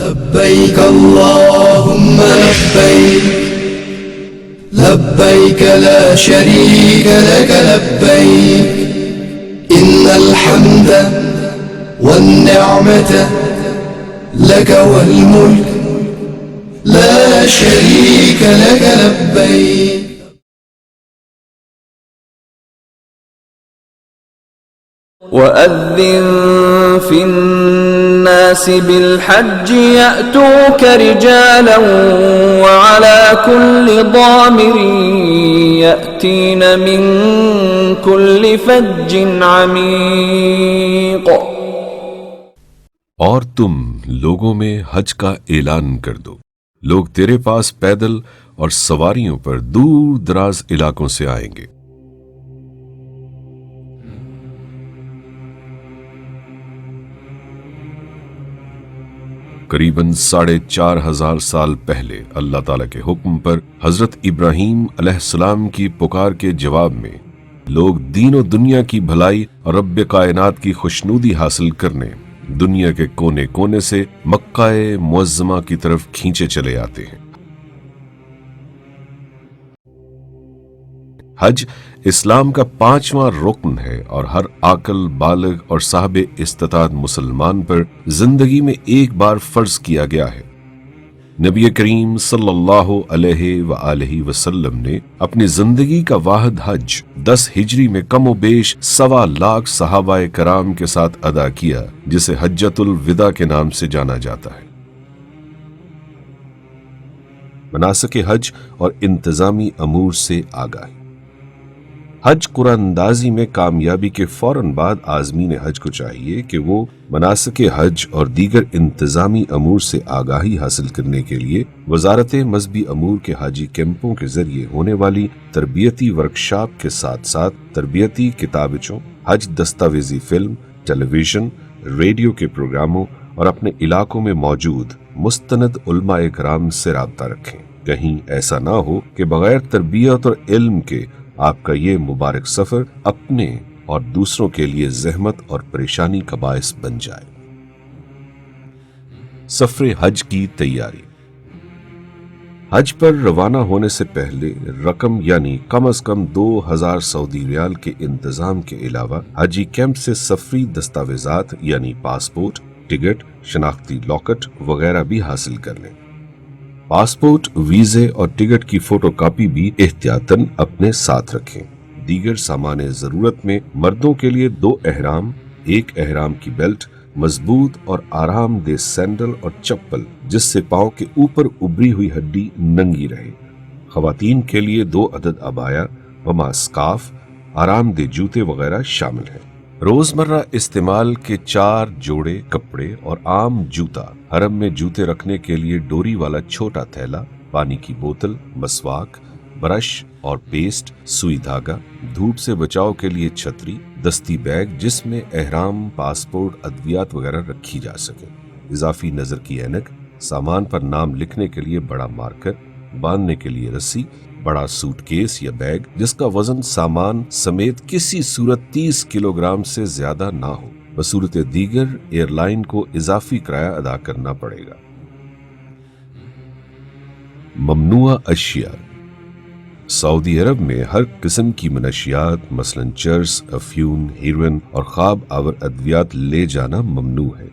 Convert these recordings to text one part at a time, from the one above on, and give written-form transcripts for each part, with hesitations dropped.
لبيك اللهم لبيك لبيك لا شريك لك لبيك إن الحمد والنعمة لك والملك لا شريك لك لبيك. وأذن في الناس بالحج يأتوك رجالا وعلى كل ضامر يأتين من كل فج عميق. اور تم لوگوں میں حج کا اعلان کر دو، لوگ تیرے پاس پیدل اور سواریوں پر دور دراز علاقوں سے آئیں گے۔ قریباً 4,500 سال پہلے اللہ تعالیٰ کے حکم پر حضرت ابراہیم علیہ السلام کی پکار کے جواب میں لوگ دین و دنیا کی بھلائی اور رب کائنات کی خوشنودی حاصل کرنے دنیا کے کونے کونے سے مکہ معظمہ کی طرف کھینچے چلے آتے ہیں۔ حج اسلام کا 5واں رکن ہے اور ہر عاقل بالغ اور صاحب استطاعت مسلمان پر زندگی میں ایک بار فرض کیا گیا ہے۔ نبی کریم صلی اللہ علیہ وآلہ وسلم نے اپنی زندگی کا واحد حج 10 ہجری میں کم و بیش 1.25 لاکھ صحابہ کرام کے ساتھ ادا کیا، جسے حجۃ الوداع کے نام سے جانا جاتا ہے۔ مناسک حج اور انتظامی امور سے آگاہی۔ حج قرآن اندازی میں کامیابی کے فوراً بعد عازمین حج کو چاہیے کہ وہ مناسک حج اور دیگر انتظامی امور سے آگاہی حاصل کرنے کے لیے وزارت مذہبی امور کے حاجی کیمپوں کے ذریعے ہونے والی تربیتی ورکشاپ کے ساتھ ساتھ تربیتی کتابچوں، حج دستاویزی فلم، ٹیلی ویژن، ریڈیو کے پروگراموں اور اپنے علاقوں میں موجود مستند علماء کرام سے رابطہ رکھیں۔ کہیں ایسا نہ ہو کہ بغیر تربیت اور علم کے آپ کا یہ مبارک سفر اپنے اور دوسروں کے لیے زحمت اور پریشانی کا باعث بن جائے۔ سفر حج کی تیاری۔ حج پر روانہ ہونے سے پہلے رقم یعنی کم از کم 2,000 سعودی ریال کے انتظام کے علاوہ حجی کیمپ سے سفری دستاویزات یعنی پاسپورٹ، ٹکٹ، شناختی لاکٹ وغیرہ بھی حاصل کر لیں۔ پاسپورٹ، ویزے اور ٹکٹ کی فوٹو کاپی بھی احتیاطاً اپنے ساتھ رکھیں۔ دیگر سامان ضرورت میں مردوں کے لیے 2 احرام، 1 احرام کی بیلٹ، مضبوط اور آرام دہ سینڈل اور چپل جس سے پاؤں کے اوپر ابری ہوئی ہڈی ننگی رہے۔ خواتین کے لیے 2 عدد عبایا، وما اسکارف، آرام دہ جوتے وغیرہ شامل ہیں۔ روزمرہ استعمال کے 4 جوڑے کپڑے اور عام جوتا، حرم میں جوتے رکھنے کے لیے ڈوری والا چھوٹا تھیلا، پانی کی بوتل، مسواک، برش اور پیسٹ، سوئی دھاگا، دھوپ سے بچاؤ کے لیے چھتری، دستی بیگ جس میں احرام، پاسپورٹ، ادویات وغیرہ رکھی جا سکے، اضافی نظر کی اینک، سامان پر نام لکھنے کے لیے بڑا مارکر، باندھنے کے لیے رسی، بڑا سوٹ کیس یا بیگ جس کا وزن سامان سمیت کسی صورت 30 کلوگرام سے زیادہ نہ ہو۔ بصورت دیگر ایئر لائن کو اضافی کرایہ ادا کرنا پڑے گا۔ ممنوعہ اشیاء۔ سعودی عرب میں ہر قسم کی منشیات مثلا چرس، افیون، ہیروئن اور خواب آور ادویات لے جانا ممنوع ہے،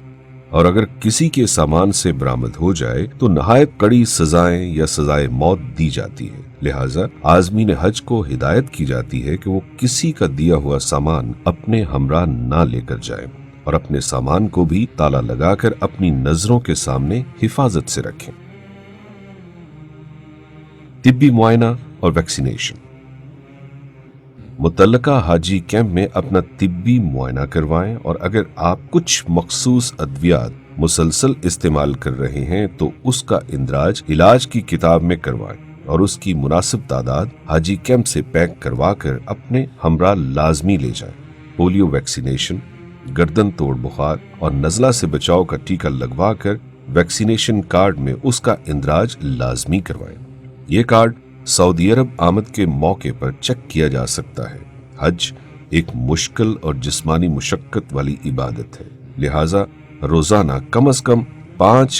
اور اگر کسی کے سامان سے برآمد ہو جائے تو نہایت کڑی سزائیں یا سزائے موت دی جاتی ہے۔ لہٰذا عازمین حج کو ہدایت کی جاتی ہے کہ وہ کسی کا دیا ہوا سامان اپنے ہمراہ نہ لے کر جائیں اور اپنے سامان کو بھی تالا لگا کر اپنی نظروں کے سامنے حفاظت سے رکھیں۔ طبی معائنہ اور ویکسینیشن۔ متعلقہ حاجی کیمپ میں اپنا طبی معائنہ کروائیں، اور اگر آپ کچھ مخصوص ادویات مسلسل استعمال کر رہے ہیں تو اس کا اندراج علاج کی کتاب میں کروائیں اور اس کی مناسب تعداد حاجی کیمپ سے پیک کروا کر اپنے ہمراہ لازمی لے جائیں۔ پولیو ویکسینیشن، گردن توڑ بخار اور نزلہ سے بچاؤ کا ٹیکہ لگوا کر ویکسینیشن کارڈ میں اس کا اندراج لازمی کروائیں۔ یہ کارڈ سعودی عرب آمد کے موقع پر چیک کیا جا سکتا ہے۔ حج ایک مشکل اور جسمانی مشقت والی عبادت ہے، لہٰذا روزانہ کم از کم 5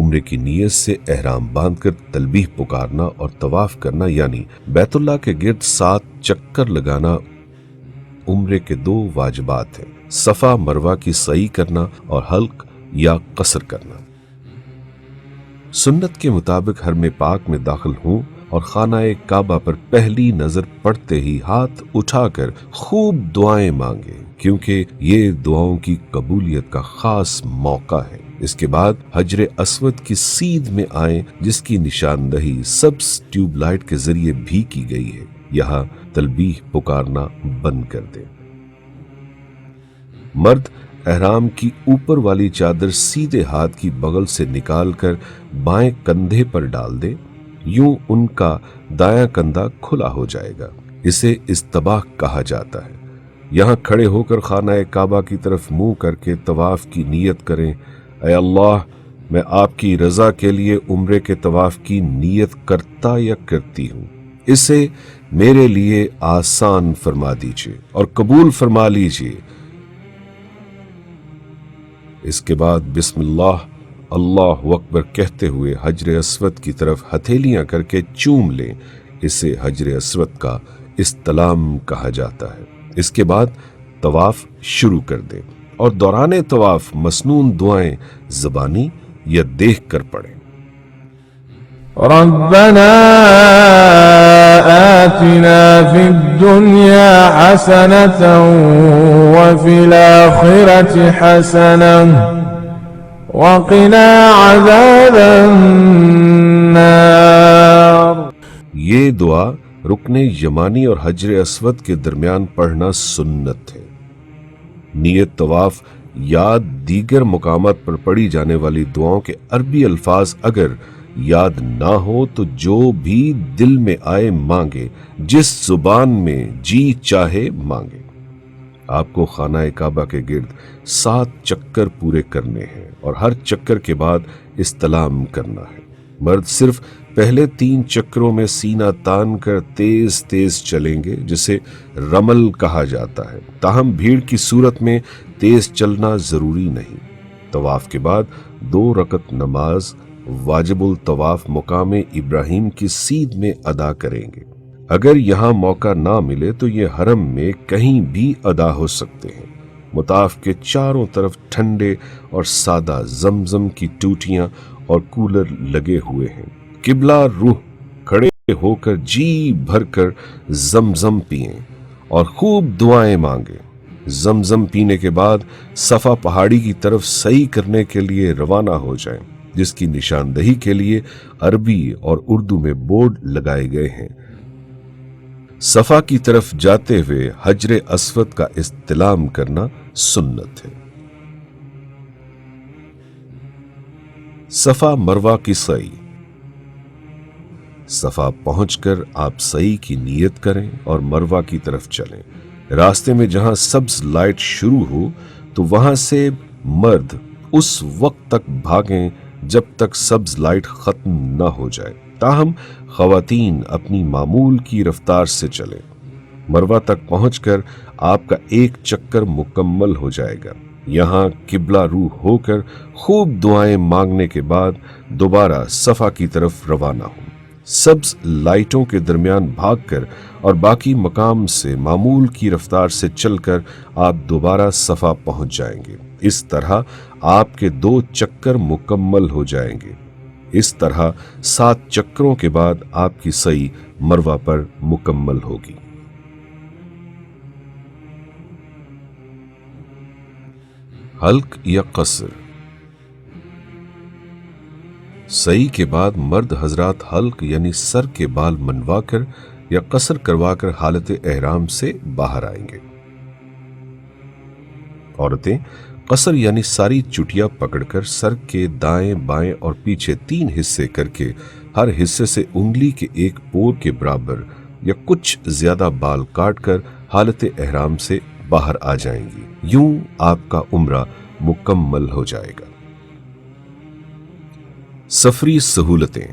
عمرے کی نیت سے احرام باندھ کر تلبیح پکارنا اور طواف کرنا یعنی بیت اللہ کے گرد 7 چکر لگانا عمرے کے 2 واجبات ہیں، صفا مروہ کی سعی کرنا اور حلق یا قصر کرنا۔ سنت کے مطابق حرم پاک میں داخل ہوں اور خانہ کعبہ پر پہلی نظر پڑتے ہی ہاتھ اٹھا کر خوب دعائیں مانگیں، کیونکہ یہ دعاؤں کی قبولیت کا خاص موقع ہے۔ اس کے بعد حجر اسود کی سیدھ میں آئیں، جس کی نشاندہی سبز ٹیوب لائٹ کے ذریعے بھی کی گئی ہے۔ یہاں تلبیح پکارنا بند کر دیں۔ مرد احرام کی اوپر والی چادر سیدھے ہاتھ کی بغل سے نکال کر بائیں کندھے پر ڈال دے، یوں ان کا دایاں کندھا کھلا ہو جائے گا۔ اسے استباح کہا جاتا ہے۔ یہاں کھڑے ہو کر خانہ کعبہ کی طرف منہ کر کے طواف کی نیت کریں، اے اللہ میں آپ کی رضا کے لیے عمرے کے طواف کی نیت کرتا یا کرتی ہوں، اسے میرے لیے آسان فرما دیجیے اور قبول فرما لیجیے۔ اس کے بعد بسم اللہ اللہ اکبر کہتے ہوئے حجر اسود کی طرف ہتھیلیاں کر کے چوم لیں، اسے حجر اسود کا استلام کہا جاتا ہے۔ اس کے بعد طواف شروع کر دیں اور دوران طواف مسنون دعائیں زبانی یا دیکھ کر پڑھیں۔ ربنا آتنا في الدنيا حسنة وفي الآخرة حسنة وقنا عذاب النار۔ یہ دعا رکن یمانی اور حجر اسود کے درمیان پڑھنا سنت ہے۔ نیت طواف یا دیگر مقامات پر پڑھی جانے والی دعاؤں کے عربی الفاظ اگر یاد نہ ہو تو جو بھی دل میں آئے مانگے، جس زبان میں جی چاہے مانگے۔ آپ کو خانہ کعبہ کے گرد 7 چکر پورے کرنے ہیں اور ہر چکر کے بعد استلام کرنا ہے۔ مرد صرف پہلے 3 چکروں میں سینہ تان کر تیز تیز چلیں گے، جسے رمل کہا جاتا ہے، تاہم بھیڑ کی صورت میں تیز چلنا ضروری نہیں۔ طواف کے بعد 2 رکعت نماز واجب الطواف مقام ابراہیم کی سیدھ میں ادا کریں گے۔ اگر یہاں موقع نہ ملے تو یہ حرم میں کہیں بھی ادا ہو سکتے ہیں۔ مطاف کے چاروں طرف ٹھنڈے اور سادہ زمزم کی ٹوٹیاں اور کولر لگے ہوئے ہیں۔ قبلہ روح کھڑے ہو کر جی بھر کر زمزم پئیں اور خوب دعائیں مانگیں۔ زمزم پینے کے بعد صفا پہاڑی کی طرف سعی کرنے کے لیے روانہ ہو جائیں، جس کی نشاندہی کے لیے عربی اور اردو میں بورڈ لگائے گئے ہیں۔ صفا کی طرف جاتے ہوئے حجر اسود کا استلام کرنا سنت ہے۔ صفا مروہ کی سعی۔ صفا پہنچ کر آپ سعی کی نیت کریں اور مروہ کی طرف چلیں۔ راستے میں جہاں سبز لائٹ شروع ہو تو وہاں سے مرد اس وقت تک بھاگیں جب تک سبز لائٹ ختم نہ ہو جائے، تاہم خواتین اپنی معمول کی رفتار سے چلیں۔ مروہ تک پہنچ کر آپ کا 1 چکر مکمل ہو جائے گا۔ یہاں قبلہ روح ہو کر خوب دعائیں مانگنے کے بعد دوبارہ صفا کی طرف روانہ ہوں۔ سبز لائٹوں کے درمیان بھاگ کر اور باقی مقام سے معمول کی رفتار سے چل کر آپ دوبارہ صفا پہنچ جائیں گے۔ اس طرح آپ کے 2 چکر مکمل ہو جائیں گے۔ اس طرح 7 چکروں کے بعد آپ کی سعی مروہ پر مکمل ہوگی۔ حلق یا قصر۔ سعی کے بعد مرد حضرات حلق یعنی سر کے بال منوا کر یا قصر کروا کر حالت احرام سے باہر آئیں گے۔ عورتیں قصر یعنی ساری چٹیا پکڑ کر سر کے دائیں بائیں اور پیچھے 3 حصے کر کے ہر حصے سے انگلی کے 1 پور کے برابر یا کچھ زیادہ بال کاٹ کر حالت احرام سے باہر آ جائیں گی۔ یوں آپ کا عمرہ مکمل ہو جائے گا۔ سفری سہولتیں۔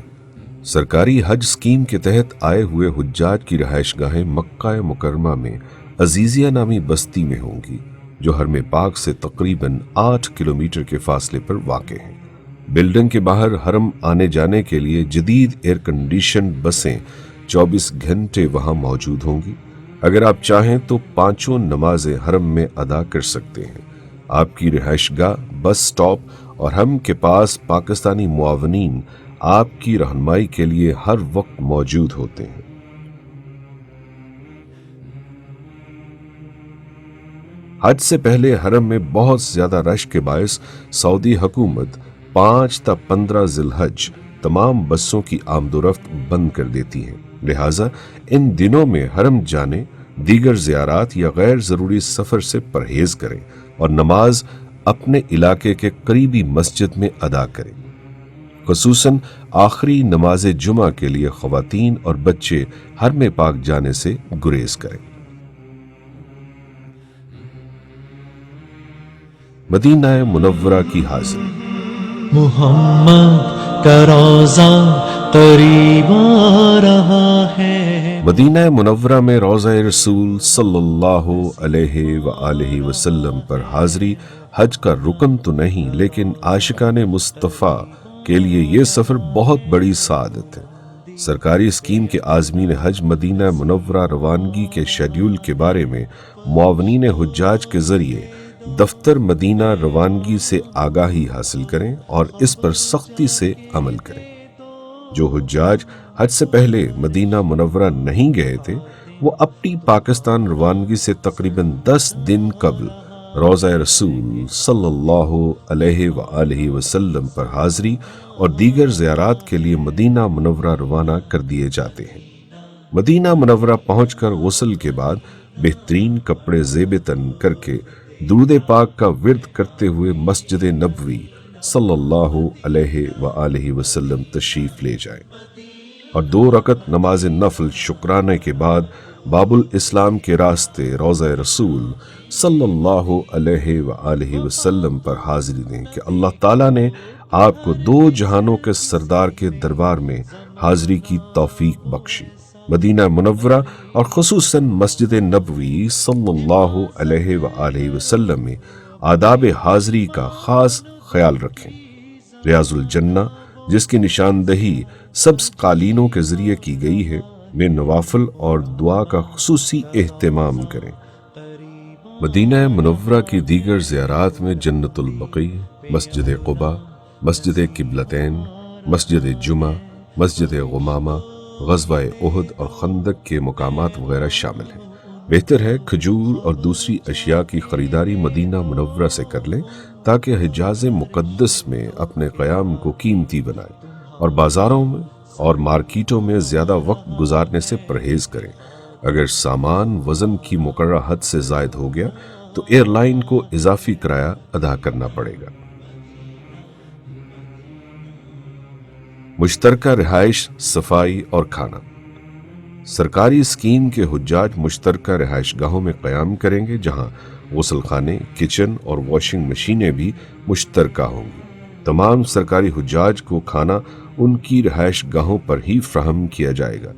سرکاری حج اسکیم کے تحت آئے ہوئے حجاج کی رہائش گاہیں مکہ مکرمہ میں عزیزیہ نامی بستی میں ہوں گی، جو حرم پاک سے تقریباً 8 کلومیٹر کے فاصلے پر واقع ہیں۔ بلڈنگ کے باہر حرم آنے جانے کے لیے جدید ایئر کنڈیشن بسیں 24 گھنٹے وہاں موجود ہوں گی۔ اگر آپ چاہیں تو 5 نمازیں حرم میں ادا کر سکتے ہیں۔ آپ کی رہائش گاہ، بس سٹاپ اور حرم کے پاس پاکستانی معاونین آپ کی رہنمائی کے لیے ہر وقت موجود ہوتے ہیں۔ حج سے پہلے حرم میں بہت زیادہ رش کے باعث سعودی حکومت 5 تا 15 ذی الحج تمام بسوں کی آمد و رفت بند کر دیتی ہے، لہٰذا ان دنوں میں حرم جانے، دیگر زیارات یا غیر ضروری سفر سے پرہیز کریں اور نماز اپنے علاقے کے قریبی مسجد میں ادا کریں۔ خصوصاً آخری نماز جمعہ کے لیے خواتین اور بچے حرم پاک جانے سے گریز کریں۔ مدینہ منورہ کی حاضری۔ محمد کا روضہ قریب آ رہا ہے۔ مدینہ منورہ میں روضہ رسول صلی اللہ علیہ وآلہ وسلم پر حاضری حج کا رکن تو نہیں، لیکن عاشقان مصطفیٰ کے لیے یہ سفر بہت بڑی سعادت ہے۔ سرکاری اسکیم کے عازمین حج مدینہ منورہ روانگی کے شیڈیول کے بارے میں معاونین حجاج کے ذریعے دفتر مدینہ روانگی سے آگاہی حاصل کریں اور اس پر سختی سے عمل کریں۔ جو حجاج حج سے پہلے مدینہ منورہ نہیں گئے تھے، وہ اپنی پاکستان روانگی سے تقریباً 10 دن قبل روضہ رسول صلی اللہ علیہ وآلہ وسلم پر حاضری اور دیگر زیارات کے لیے مدینہ منورہ روانہ کر دیے جاتے ہیں۔ مدینہ منورہ پہنچ کر غسل کے بعد بہترین کپڑے زیب تن کر کے درود پاک کا ورد کرتے ہوئے مسجد نبوی صلی اللہ علیہ وآلہ وسلم تشریف لے جائیں اور 2 رکعت نماز نفل شکرانے کے بعد باب الاسلام کے راستے روضہ رسول صلی اللہ علیہ وآلہ وسلم پر حاضری دیں کہ اللہ تعالیٰ نے آپ کو 2 جہانوں کے سردار کے دربار میں حاضری کی توفیق بخشی۔ مدینہ منورہ اور خصوصاً مسجد نبوی صلی اللہ علیہ وآلہ وسلم میں آداب حاضری کا خاص خیال رکھیں۔ ریاض الجنہ، جس کی نشاندہی سبز قالینوں کے ذریعے کی گئی ہے، میں نوافل اور دعا کا خصوصی اہتمام کریں۔ مدینہ منورہ کی دیگر زیارات میں جنت البقیع، مسجد قباء، مسجد قبلتین، مسجد جمعہ، مسجد غمامہ، غزوہ احد اور خندق کے مقامات وغیرہ شامل ہیں۔ بہتر ہے کھجور اور دوسری اشیاء کی خریداری مدینہ منورہ سے کر لیں تاکہ حجاز مقدس میں اپنے قیام کو قیمتی بنائیں اور بازاروں میں اور مارکیٹوں میں زیادہ وقت گزارنے سے پرہیز کریں۔ اگر سامان وزن کی مقررہ حد سے زائد ہو گیا تو ایئر لائن کو اضافی کرایہ ادا کرنا پڑے گا۔ مشترکہ رہائش، صفائی اور کھانا۔ سرکاری اسکیم کے حجاج مشترکہ رہائش گاہوں میں قیام کریں گے، جہاں غسل خانے، کچن اور واشنگ مشینیں بھی مشترکہ ہوں گی۔ تمام سرکاری حجاج کو کھانا ان کی رہائش گاہوں پر ہی فراہم کیا جائے گا۔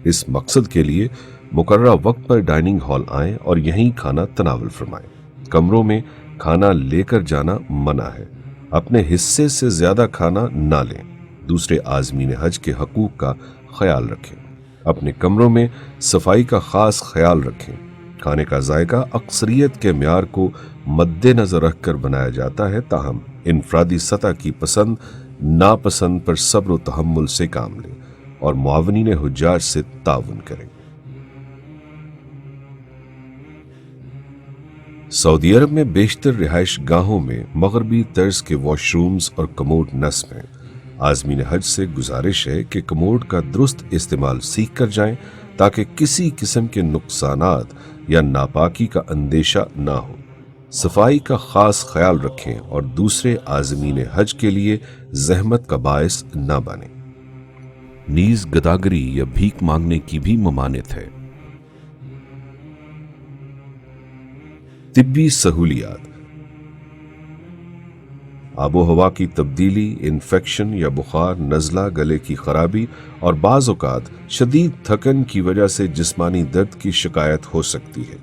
اس مقصد کے لیے مقررہ وقت پر ڈائننگ ہال آئیں اور یہیں کھانا تناول فرمائیں۔ کمروں میں کھانا لے کر جانا منع ہے۔ اپنے حصے سے زیادہ کھانا نہ لیں۔ دوسرے عازمین حج کے حقوق کا خیال رکھیں۔ اپنے کمروں میں صفائی کا خاص خیال رکھیں۔ کھانے کا ذائقہ اکثریت کے معیار کو مد نظر رکھ کر بنایا جاتا ہے، تاہم انفرادی سطح کی پسند ناپسند پر صبر و تحمل سے کام لیں اور معاونین حجاج سے تعاون کریں۔ سعودی عرب میں بیشتر رہائش گاہوں میں مغربی طرز کے واش رومز اور کموڈ نصب ہیں۔ عازمین حج سے گزارش ہے کہ کموڈ کا درست استعمال سیکھ کر جائیں تاکہ کسی قسم کے نقصانات یا ناپاکی کا اندیشہ نہ ہو۔ صفائی کا خاص خیال رکھیں اور دوسرے عازمین حج کے لیے زحمت کا باعث نہ بنیں۔ نیز گداگری یا بھیک مانگنے کی بھی ممانعت ہے۔ طبی سہولیات۔ آب و ہوا کی تبدیلی، انفیکشن یا بخار، نزلہ، گلے کی خرابی اور بعض اوقات شدید تھکن کی وجہ سے جسمانی درد کی شکایت ہو سکتی ہے۔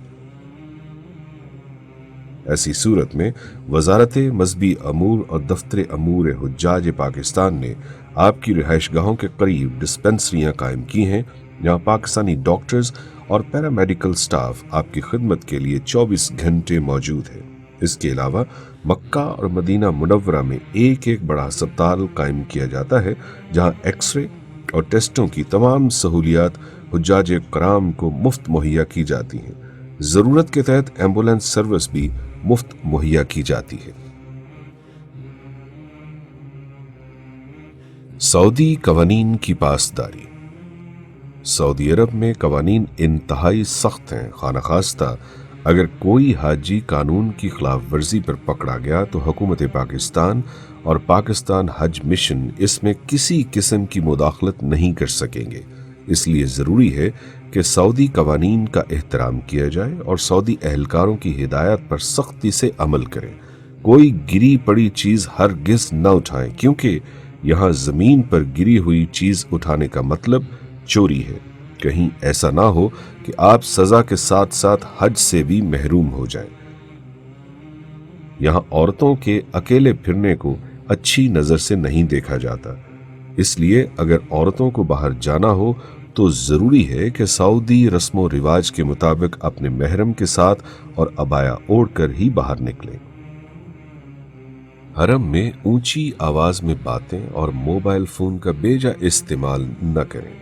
ایسی صورت میں وزارت مذہبی امور اور دفتر امور حجاج پاکستان نے آپ کی رہائش گاہوں کے قریب ڈسپنسریاں قائم کی ہیں جہاں پاکستانی ڈاکٹرز اور پیرامیڈیکل سٹاف آپ کی خدمت کے لیے 24 گھنٹے موجود ہے۔ اس کے علاوہ مکہ اور مدینہ منورہ میں ایک بڑا ہسپتال قائم کیا جاتا ہے جہاں ایکس رے اور ٹیسٹوں کی تمام سہولیات حجاج کرام کو مفت مہیا کی جاتی ہیں۔ ضرورت کے تحت ایمبولینس سروس بھی مفت مہیا کی جاتی ہے۔ سعودی قوانین کی پاسداری۔ سعودی عرب میں قوانین انتہائی سخت ہیں، خواہ خواستہ اگر کوئی حاجی قانون کی خلاف ورزی پر پکڑا گیا تو حکومت پاکستان اور پاکستان حج مشن اس میں کسی قسم کی مداخلت نہیں کر سکیں گے۔ اس لیے ضروری ہے کہ سعودی قوانین کا احترام کیا جائے اور سعودی اہلکاروں کی ہدایات پر سختی سے عمل کریں۔ کوئی گری پڑی چیز ہرگز نہ اٹھائیں، کیونکہ یہاں زمین پر گری ہوئی چیز اٹھانے کا مطلب چوری ہے۔ کہیں ایسا نہ ہو کہ آپ سزا کے ساتھ ساتھ حج سے بھی محروم ہو جائیں۔ یہاں عورتوں کے اکیلے پھرنے کو اچھی نظر سے نہیں دیکھا جاتا، اس لیے اگر عورتوں کو باہر جانا ہو تو ضروری ہے کہ سعودی رسم و رواج کے مطابق اپنے محرم کے ساتھ اور عبایا اوڑھ کر ہی باہر نکلیں۔ حرم میں اونچی آواز میں باتیں اور موبائل فون کا بیجا استعمال نہ کریں۔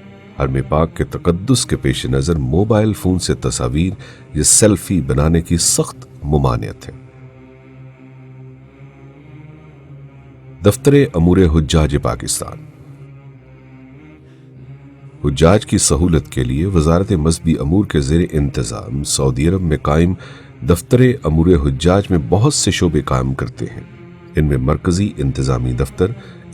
حرم پاک کے تقدس کے پیش نظر موبائل فون سے تصاویر یا سیلفی بنانے کی سخت ممانعت ہے۔ دفتر امور حجاج پاکستان۔ حجاج کی سہولت کے لیے وزارت مذہبی امور کے زیر انتظام سعودی عرب میں قائم دفتر امور حجاج میں بہت سے شعبے کام کرتے ہیں۔ ان میں مرکزی انتظامی دفتر،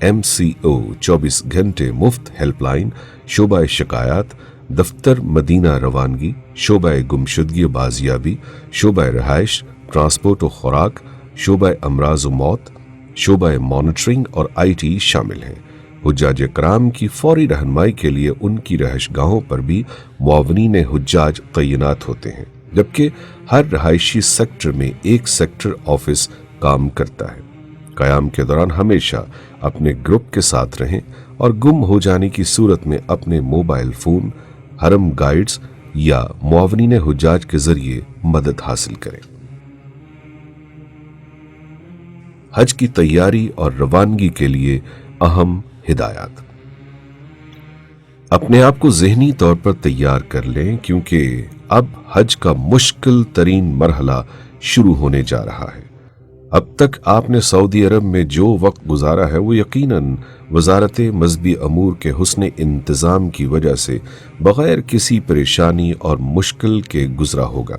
MCO 24 گھنٹے مفت ہیلپ لائن، شعبہ شکایات، دفتر مدینہ روانگی، شعبہ گمشدگی و بازیابی، شعبہ رہائش، ٹرانسپورٹ و خوراک، شعبہ امراض و موت، شعبہ مانیٹرنگ اور IT شامل ہیں۔ حجاج کرام کی فوری رہنمائی کے لیے ان کی رہائش گاہوں پر بھی معاونین حجاج تعینات ہوتے ہیں، جبکہ ہر رہائشی سیکٹر میں ایک سیکٹر آفس کام کرتا ہے۔ قیام کے دوران ہمیشہ اپنے گروپ کے ساتھ رہیں اور گم ہو جانے کی صورت میں اپنے موبائل فون، حرم گائیڈز یا معاونین حجاج کے ذریعے مدد حاصل کریں۔ حج کی تیاری اور روانگی کے لیے اہم ہدایات۔ اپنے آپ کو ذہنی طور پر تیار کر لیں، کیونکہ اب حج کا مشکل ترین مرحلہ شروع ہونے جا رہا ہے۔ اب تک آپ نے سعودی عرب میں جو وقت گزارا ہے وہ یقیناً وزارت مذہبی امور کے حسن انتظام کی وجہ سے بغیر کسی پریشانی اور مشکل کے گزرا ہوگا۔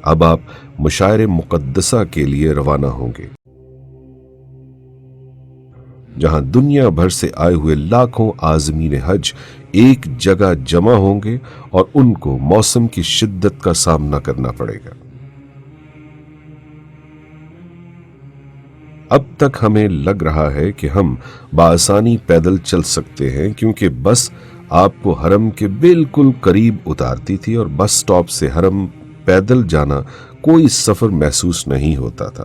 اب آپ مشاعر مقدسہ کے لیے روانہ ہوں گے، جہاں دنیا بھر سے آئے ہوئے لاکھوں عازمین حج ایک جگہ جمع ہوں گے اور ان کو موسم کی شدت کا سامنا کرنا پڑے گا۔ اب تک ہمیں لگ رہا ہے کہ ہم بآسانی پیدل چل سکتے ہیں، کیونکہ بس آپ کو حرم کے بالکل قریب اتارتی تھی اور بس سٹاپ سے حرم پیدل جانا کوئی سفر محسوس نہیں ہوتا تھا۔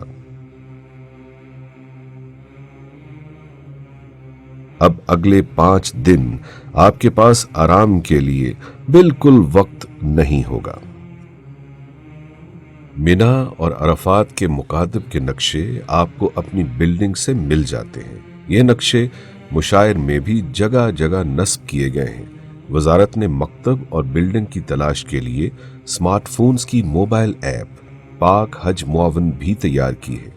اب اگلے 5 دن آپ کے پاس آرام کے لیے بالکل وقت نہیں ہوگا۔ مینا اور عرفات کے مکاتب کے نقشے آپ کو اپنی بلڈنگ سے مل جاتے ہیں۔ یہ نقشے مشاعر میں بھی جگہ جگہ نصب کیے گئے ہیں۔ وزارت نے مکتب اور بلڈنگ کی تلاش کے لیے سمارٹ فونز کی موبائل ایپ پاک حج معاون بھی تیار کی ہے۔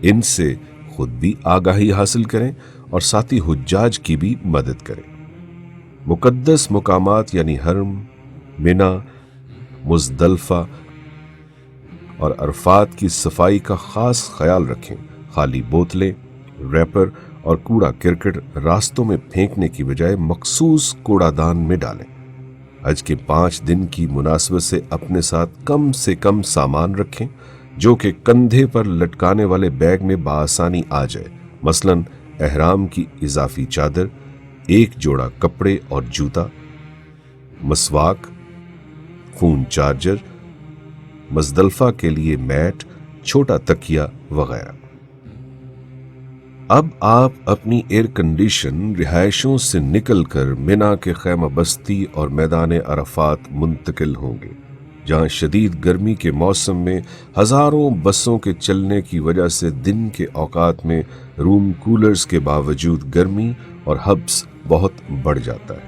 ان سے خود بھی آگاہی حاصل کریں اور ساتھی حجاج کی بھی مدد کریں۔ مقدس مقامات یعنی حرم، مینا، مزدلفہ اور عرفات کی صفائی کا خاص خیال رکھیں۔ خالی بوتلیں، ریپر اور کوڑا کرکٹ راستوں میں پھینکنے کی بجائے مخصوص کوڑا دان میں ڈالیں۔ حج کے 5 دن کی مناسبت سے اپنے ساتھ کم سے کم سامان رکھیں جو کہ کندھے پر لٹکانے والے بیگ میں بآسانی آ جائے، مثلاً احرام کی اضافی چادر، 1 جوڑا کپڑے اور جوتا، مسواک، فون چارجر، مزدلفہ کے لیے میٹ، چھوٹا تکیا وغیرہ۔ اب آپ اپنی ایئر کنڈیشن رہائشوں سے نکل کر منا کے خیمہ بستی اور میدان عرفات منتقل ہوں گے، جہاں شدید گرمی کے موسم میں ہزاروں بسوں کے چلنے کی وجہ سے دن کے اوقات میں روم کولرز کے باوجود گرمی اور حبس بہت بڑھ جاتا ہے۔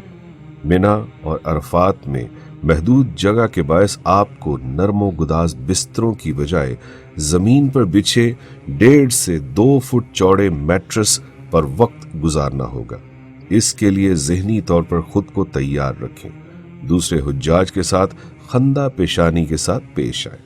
منا اور عرفات میں محدود جگہ کے باعث آپ کو نرم و گداز بستروں کی بجائے زمین پر بچھے 1.5 سے 2 فٹ چوڑے میٹرس پر وقت گزارنا ہوگا۔ اس کے لیے ذہنی طور پر خود کو تیار رکھیں، دوسرے حجاج کے ساتھ خندہ پیشانی کے ساتھ پیش آئیں۔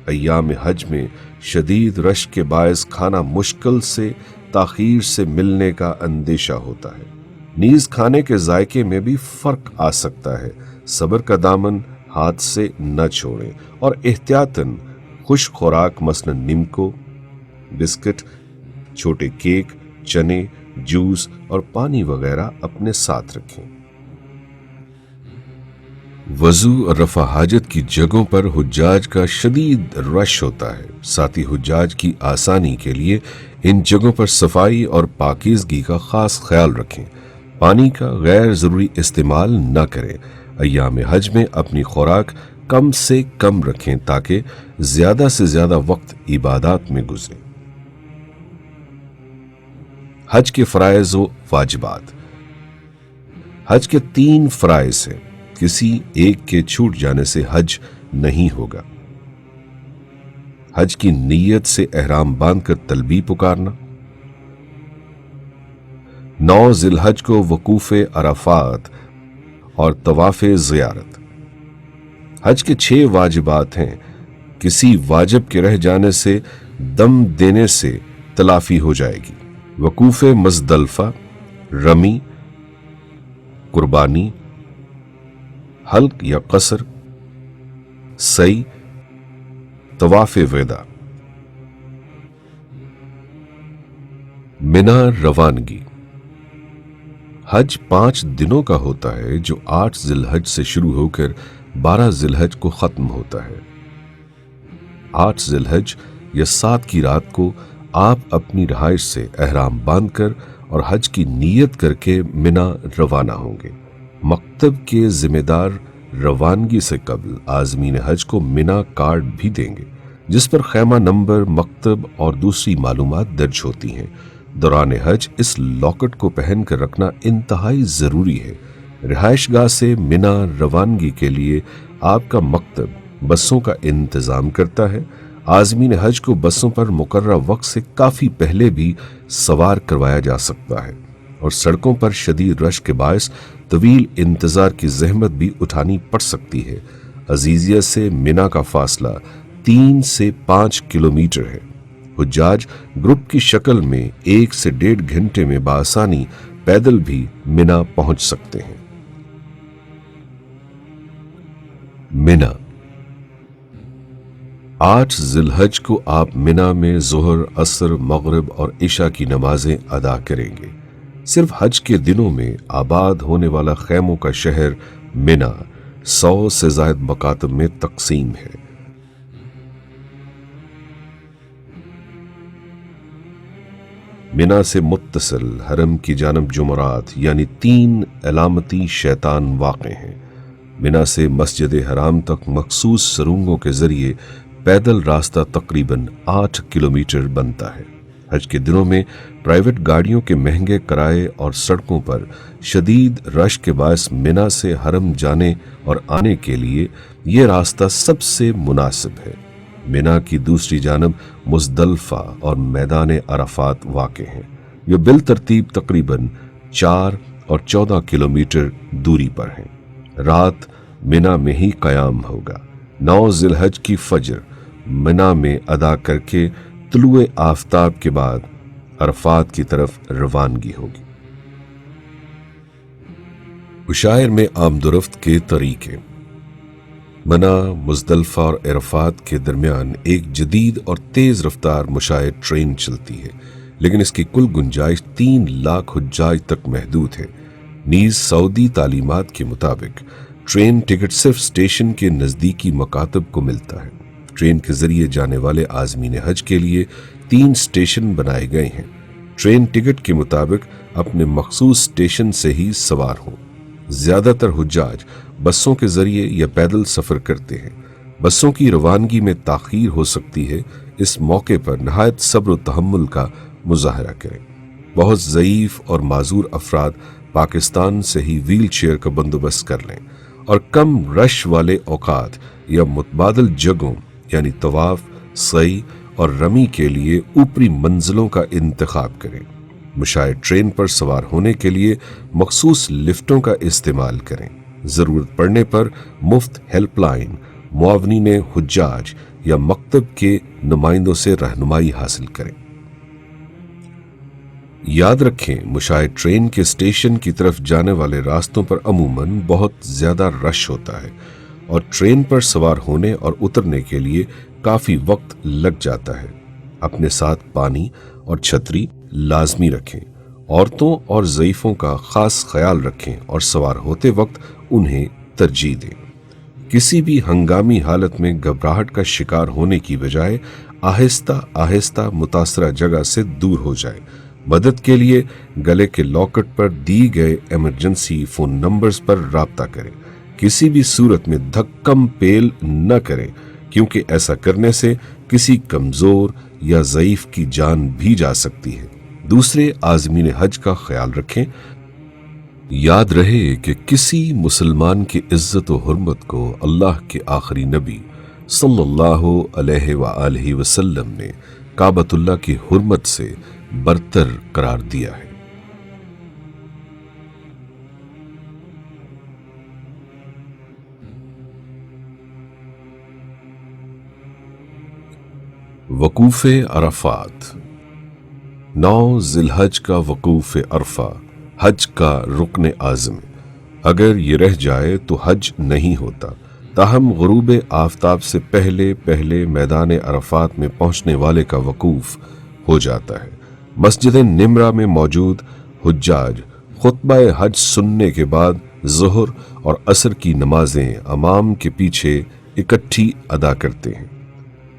ایام حج میں شدید رش کے باعث کھانا مشکل سے تاخیر سے ملنے کا اندیشہ ہوتا ہے، نیز کھانے کے ذائقے میں بھی فرق آ سکتا ہے۔ صبر کا دامن ہاتھ سے نہ چھوڑیں اور احتیاطاً خشک خوراک مثلا نمکو، بسکٹ، چھوٹے کیک، چنے، جوس اور پانی وغیرہ اپنے ساتھ رکھیں۔ وضو اور رفع حاجت کی جگہوں پر حجاج کا شدید رش ہوتا ہے، ساتھ ہی حجاج کی آسانی کے لیے ان جگہوں پر صفائی اور پاکیزگی کا خاص خیال رکھیں۔ پانی کا غیر ضروری استعمال نہ کریں۔ ایام حج میں اپنی خوراک کم سے کم رکھیں تاکہ زیادہ سے زیادہ وقت عبادات میں گزرے۔ حج کے فرائض و واجبات۔ حج کے 3 فرائض ہیں، کسی ایک کے چھوٹ جانے سے حج نہیں ہوگا۔ حج کی نیت سے احرام باندھ کر تلبیہ پکارنا، 9 ذی الحج کو وقوف عرفات اور طواف زیارت۔ حج کے 6 واجبات ہیں، کسی واجب کے رہ جانے سے دم دینے سے تلافی ہو جائے گی۔ وقوف مزدلفہ، رمی، قربانی، حلق یا قصر، سعی، طواف وداع۔ منا روانگی۔ حج 5 دنوں کا ہوتا ہے جو 8 ذی الحج سے شروع ہو کر 12 ذی الحج کو ختم ہوتا ہے۔ 8 ذی الحج یا 7 کی رات کو آپ اپنی رہائش سے احرام باندھ کر اور حج کی نیت کر کے منا روانہ ہوں گے۔ مکتب کے ذمہ دار روانگی سے قبل عازمین حج کو منا کارڈ بھی دیں گے، جس پر خیمہ نمبر، مکتب اور دوسری معلومات درج ہوتی ہیں۔ دوران حج اس لاکٹ کو پہن کر رکھنا انتہائی ضروری ہے۔ رہائش گاہ سے منا روانگی کے لیے آپ کا مکتب بسوں کا انتظام کرتا ہے۔ عازمین حج کو بسوں پر مقررہ وقت سے کافی پہلے بھی سوار کروایا جا سکتا ہے، اور سڑکوں پر شدید رش کے باعث طویل انتظار کی زحمت بھی اٹھانی پڑ سکتی ہے۔ عزیزیہ سے منا کا فاصلہ 3 سے 5 کلومیٹر ہے۔ حجاج گروپ کی شکل میں 1 سے 1.5 گھنٹے میں بآسانی پیدل بھی منا پہنچ سکتے ہیں۔ منا۔ 8 ذی الحج کو آپ منا میں ظہر، عصر، مغرب اور عشاء کی نمازیں ادا کریں گے۔ صرف حج کے دنوں میں آباد ہونے والا خیموں کا شہر منا 100 سے زائد مکاتب میں تقسیم ہے۔ منا سے متصل حرم کی جانب جمرات یعنی 3 علامتی شیطان واقع ہیں۔ منا سے مسجد حرام تک مخصوص سرنگوں کے ذریعے پیدل راستہ تقریباً 8 کلومیٹر بنتا ہے۔ حج کے دنوں میں پرائیویٹ گاڑیوں کے مہنگے کرائے اور سڑکوں پر شدید رش کے باعث منا سے حرم جانے اور آنے کے لیے یہ راستہ سب سے مناسب ہے۔ منا کی دوسری جانب مزدلفہ اور میدان عرفات واقع ہیں، جو بالترتیب تقریباً 4 اور 14 کلومیٹر دوری پر ہیں۔ رات منا میں ہی قیام ہوگا۔ 9 ذی الحج کی فجر منا میں ادا کر کے طلوع آفتاب کے بعد عرفات کی طرف روانگی ہوگی۔ عشائر میں آمد و رفت کے طریقے۔ منا، مزدلفہ اور عرفات کے درمیان ایک جدید اور تیز رفتار مشائر ٹرین چلتی ہے، لیکن اس کی کل گنجائش 3 لاکھ حجاج تک محدود ہے۔ نیز سعودی تعلیمات کے مطابق ٹرین ٹکٹ صرف اسٹیشن کے نزدیکی مکاتب کو ملتا ہے۔ ٹرین کے ذریعے جانے والے عازمین حج کے لیے 3 اسٹیشن بنائے گئے ہیں۔ ٹرین ٹکٹ کے مطابق اپنے مخصوص اسٹیشن سے ہی سوار ہوں۔ زیادہ تر حجاج بسوں کے ذریعے یا پیدل سفر کرتے ہیں۔ بسوں کی روانگی میں تاخیر ہو سکتی ہے، اس موقع پر نہایت صبر و تحمل کا مظاہرہ کریں۔ بہت ضعیف اور معذور افراد پاکستان سے ہی ویل چیئر کا بندوبست کر لیں اور کم رش والے اوقات یا متبادل جگہوں یعنی طواف، سعی اور رمی کے لیے اوپری منزلوں کا انتخاب کریں۔ مشاہد ٹرین پر سوار ہونے کے لیے مخصوص لفٹوں کا استعمال کریں۔ ضرورت پڑنے پر مفت ہیلپ لائن، معاونین حجاج یا مکتب کے نمائندوں سے رہنمائی حاصل کریں۔ یاد رکھیں، مشاہد ٹرین کے اسٹیشن کی طرف جانے والے راستوں پر عموماً بہت زیادہ رش ہوتا ہے اور ٹرین پر سوار ہونے اور اترنے کے لیے کافی وقت لگ جاتا ہے۔ اپنے ساتھ پانی اور چھتری لازمی رکھیں۔ عورتوں اور ضعیفوں کا خاص خیال رکھیں اور سوار ہوتے وقت انہیں ترجیح دیں۔ کسی بھی ہنگامی حالت میں گھبراہٹ کا شکار ہونے کی بجائے آہستہ آہستہ متاثرہ جگہ سے دور ہو جائے۔ مدد کے لیے گلے کے لاکٹ پر دی گئے ایمرجنسی فون نمبرز پر رابطہ کریں۔ کسی بھی صورت میں دھکم پیل نہ کریں، کیونکہ ایسا کرنے سے کسی کمزور یا ضعیف کی جان بھی جا سکتی ہے۔ دوسرے عازمین حج کا خیال رکھیں۔ یاد رہے کہ کسی مسلمان کی عزت و حرمت کو اللہ کے آخری نبی صلی اللہ علیہ وآلہ وسلم نے کعبۃ اللہ کی حرمت سے برتر قرار دیا ہے۔ وقوف عرفات۔ 9 ذی الحج کا وقوف عرفہ حج کا رکن اعظم ہے۔ اگر یہ رہ جائے تو حج نہیں ہوتا۔ تاہم غروب آفتاب سے پہلے میدان عرفات میں پہنچنے والے کا وقوف ہو جاتا ہے۔ مسجد نمرہ میں موجود حجاج خطبہ حج سننے کے بعد ظہر اور عصر کی نمازیں امام کے پیچھے اکٹھی ادا کرتے ہیں۔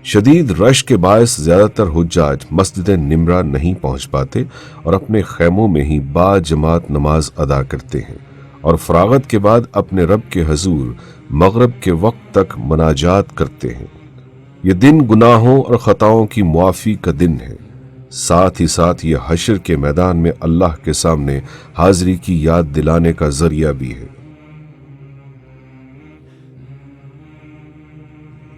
شدید رش کے باعث زیادہ تر حجاج مسجد نمرہ نہیں پہنچ پاتے اور اپنے خیموں میں ہی با جماعت نماز ادا کرتے ہیں اور فراغت کے بعد اپنے رب کے حضور مغرب کے وقت تک مناجات کرتے ہیں۔ یہ دن گناہوں اور خطاؤں کی معافی کا دن ہے، ساتھ ہی ساتھ یہ حشر کے میدان میں اللہ کے سامنے حاضری کی یاد دلانے کا ذریعہ بھی ہے۔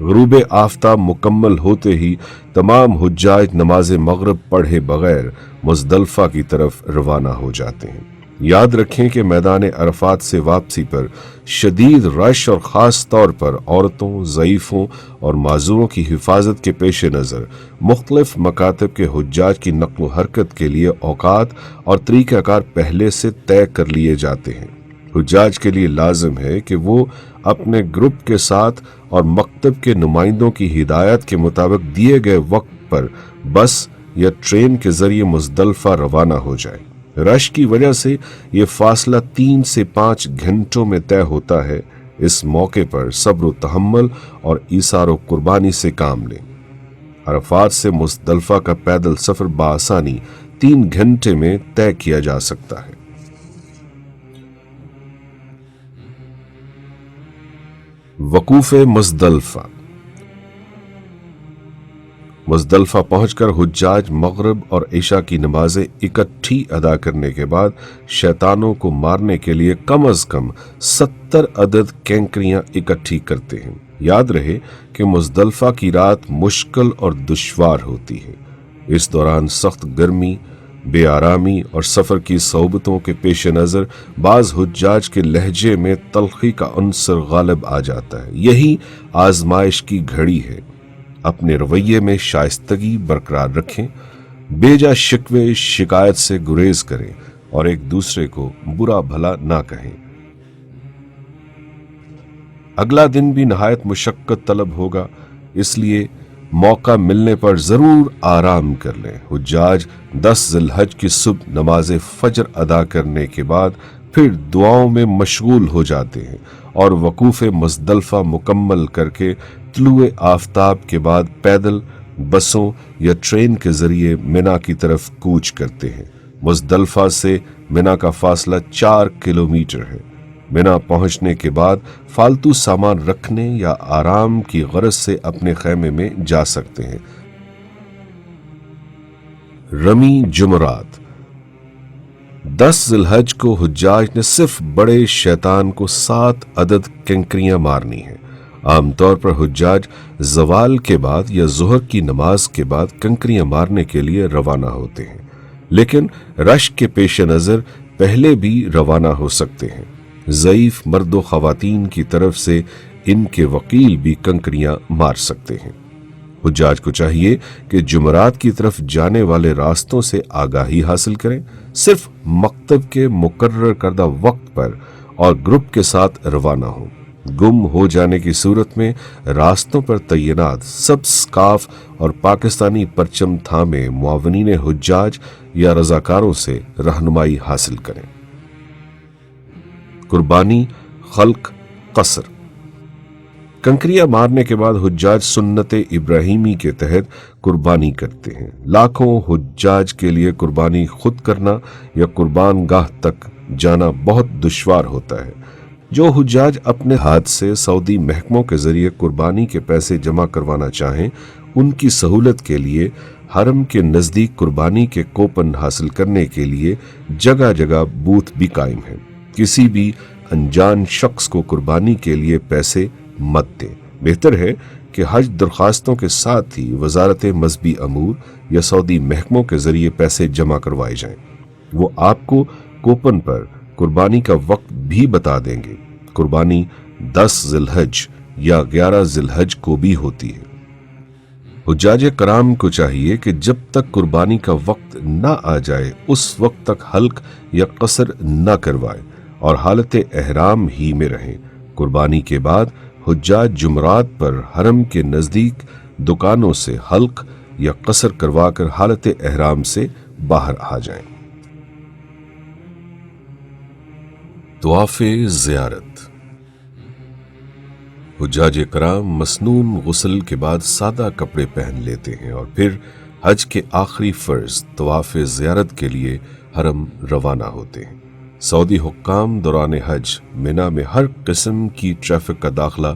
غروب آفتاب مکمل ہوتے ہی تمام حجاج نماز مغرب پڑھے بغیر مزدلفہ کی طرف روانہ ہو جاتے ہیں۔ یاد رکھیں کہ میدان عرفات سے واپسی پر شدید رش اور خاص طور پر عورتوں، ضعیفوں اور معذوروں کی حفاظت کے پیش نظر مختلف مکاتب کے حجاج کی نقل و حرکت کے لیے اوقات اور طریقہ کار پہلے سے طے کر لیے جاتے ہیں۔ حجاج کے لیے لازم ہے کہ وہ اپنے گروپ کے ساتھ اور مکتب کے نمائندوں کی ہدایت کے مطابق دیے گئے وقت پر بس یا ٹرین کے ذریعے مزدلفہ روانہ ہو جائے۔ رش کی وجہ سے یہ فاصلہ 3 سے 5 گھنٹوں میں طے ہوتا ہے۔ اس موقع پر صبر و تحمل اور ایثار و قربانی سے کام لیں۔ عرفات سے مزدلفہ کا پیدل سفر بآسانی 3 گھنٹے میں طے کیا جا سکتا ہے۔ وقوف مزدلفہ۔ مزدلفہ پہنچ کر حجاج مغرب اور عشاء کی نمازیں اکٹھی ادا کرنے کے بعد شیطانوں کو مارنے کے لیے کم از کم 70 عدد کینکریاں اکٹھی کرتے ہیں۔ یاد رہے کہ مزدلفہ کی رات مشکل اور دشوار ہوتی ہے۔ اس دوران سخت گرمی، بے آرامی اور سفر کی صعوبتوں کے پیش نظر بعض حجاج کے لہجے میں تلخی کا عنصر غالب آ جاتا ہے۔ یہی آزمائش کی گھڑی ہے۔ اپنے رویے میں شائستگی برقرار رکھیں، بے جا شکوے شکایت سے گریز کریں اور ایک دوسرے کو برا بھلا نہ کہیں۔ اگلا دن بھی نہایت مشقت طلب ہوگا، اس لیے موقع ملنے پر ضرور آرام کر لیں۔ حجاج 10 ذی الحج کی صبح نماز فجر ادا کرنے کے بعد پھر دعاؤں میں مشغول ہو جاتے ہیں اور وقوف مزدلفہ مکمل کر کے طلوع آفتاب کے بعد پیدل، بسوں یا ٹرین کے ذریعے منا کی طرف کوچ کرتے ہیں۔ مزدلفہ سے منا کا فاصلہ 4 کلومیٹر ہے۔ منا پہنچنے کے بعد فالتو سامان رکھنے یا آرام کی غرض سے اپنے خیمے میں جا سکتے ہیں۔ رمی جمعرات 10 ذی الحج کو حجاج نے صرف بڑے شیطان کو 7 عدد کنکریاں مارنی ہیں۔ عام طور پر حجاج زوال کے بعد یا ظہر کی نماز کے بعد کنکریاں مارنے کے لیے روانہ ہوتے ہیں، لیکن رش کے پیش نظر پہلے بھی روانہ ہو سکتے ہیں۔ ضعیف مرد و خواتین کی طرف سے ان کے وکیل بھی کنکریاں مار سکتے ہیں۔ حجاج کو چاہیے کہ جمعرات کی طرف جانے والے راستوں سے آگاہی حاصل کریں، صرف مکتب کے مقرر کردہ وقت پر اور گروپ کے ساتھ روانہ ہوں۔ گم ہو جانے کی صورت میں راستوں پر تعینات سبز سکارف اور پاکستانی پرچم تھامے معاونین حجاج یا رضاکاروں سے رہنمائی حاصل کریں۔ قربانی، خلق، قصر۔ کنکریاں مارنے کے بعد حجاج سنت ابراہیمی کے تحت قربانی کرتے ہیں۔ لاکھوں حجاج کے لیے قربانی خود کرنا یا قربان گاہ تک جانا بہت دشوار ہوتا ہے۔ جو حجاج اپنے ہاتھ سے سعودی محکموں کے ذریعے قربانی کے پیسے جمع کروانا چاہیں، ان کی سہولت کے لیے حرم کے نزدیک قربانی کے کوپن حاصل کرنے کے لیے جگہ جگہ بوتھ بھی قائم ہیں۔ کسی بھی انجان شخص کو قربانی کے لیے پیسے مت دیں۔ بہتر ہے کہ حج درخواستوں کے ساتھ ہی وزارت مذہبی امور یا سعودی محکموں کے ذریعے پیسے جمع کروائے جائیں۔ وہ آپ کو کوپن پر قربانی کا وقت بھی بتا دیں گے۔ قربانی 10 ذی الحج یا 11 ذی الحج کو بھی ہوتی ہے۔ حجاج کرام کو چاہیے کہ جب تک قربانی کا وقت نہ آ جائے اس وقت تک حلق یا قصر نہ کروائے اور حالت احرام ہی میں رہیں۔ قربانی کے بعد حجاج جمعرات پر حرم کے نزدیک دکانوں سے حلق یا قصر کروا کر حالت احرام سے باہر آ جائیں۔ طواف زیارت۔ حجاج کرام مسنون غسل کے بعد سادہ کپڑے پہن لیتے ہیں اور پھر حج کے آخری فرض طواف زیارت کے لیے حرم روانہ ہوتے ہیں۔ سعودی حکام دوران حج منا میں ہر قسم کی ٹریفک کا داخلہ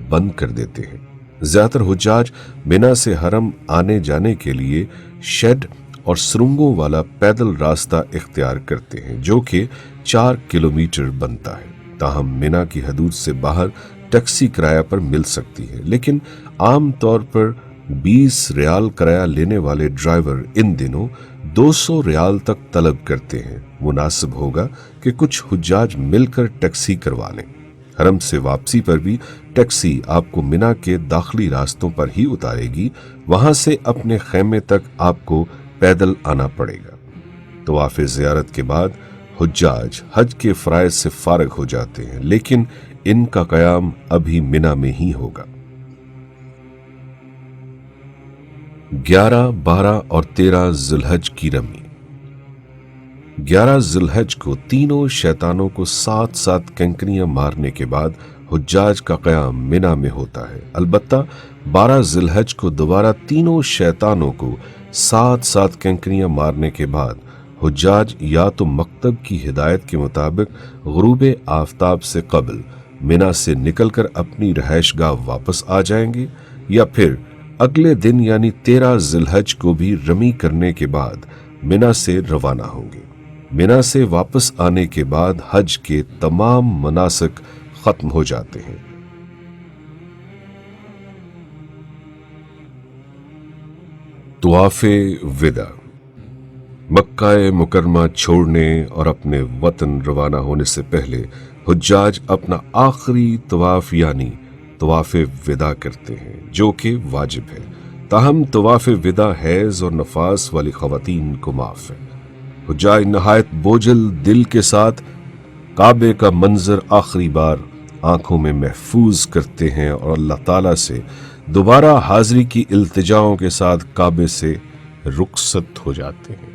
بند کر دیتے ہیں۔ زیادہ تر حجاج منا سے حرم آنے جانے کے لیے شیڈ اور سرنگوں والا پیدل راستہ اختیار کرتے ہیں جو کہ 4 کلومیٹر بنتا ہے۔ تاہم منا کی حدود سے باہر ٹیکسی کرایہ پر مل سکتی ہے، لیکن عام طور پر 20 ریال کرایہ لینے والے ڈرائیور ان دنوں 200 ریال تک طلب کرتے ہیں۔ مناسب ہوگا کہ کچھ حجاج مل کر ٹیکسی کروا لیں۔ حرم سے واپسی پر بھی ٹیکسی آپ کو منا کے داخلی راستوں پر ہی اتارے گی، وہاں سے اپنے خیمے تک آپ کو پیدل آنا پڑے گا۔ طواف زیارت کے بعد حجاج حج کے فرائض سے فارغ ہو جاتے ہیں، لیکن ان کا قیام ابھی منا میں ہی ہوگا۔ 11، 12 اور 13 ذی الحج کی رمی۔ 11 ذی الحج کو تینوں شیطانوں کو 7 کنکریاں مارنے کے بعد حجاج کا قیام منا میں ہوتا ہے۔ البتہ 12 ذی الحج کو دوبارہ تینوں شیطانوں کو 7 کنکریاں مارنے کے بعد حجاج یا تو مکتب کی ہدایت کے مطابق غروب آفتاب سے قبل منا سے نکل کر اپنی رہائش گاہ واپس آ جائیں گے، یا پھر اگلے دن یعنی 13 ذی الحج کو بھی رمی کرنے کے بعد منا سے روانہ ہوں گے۔ منا سے واپس آنے کے بعد حج کے تمام مناسک ختم ہو جاتے ہیں۔ طواف وداع۔ مکہ مکرمہ چھوڑنے اور اپنے وطن روانہ ہونے سے پہلے حجاج اپنا آخری طواف یعنی طواف وداع کرتے ہیں، جو کہ واجب ہے۔ تاہم طواف وداع حیض اور نفاس والی خواتین کو معاف ہے۔ حجاج نہایت بوجھل دل کے ساتھ کعبے کا منظر آخری بار آنکھوں میں محفوظ کرتے ہیں اور اللہ تعالیٰ سے دوبارہ حاضری کی التجاؤں کے ساتھ کعبے سے رخصت ہو جاتے ہیں۔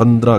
15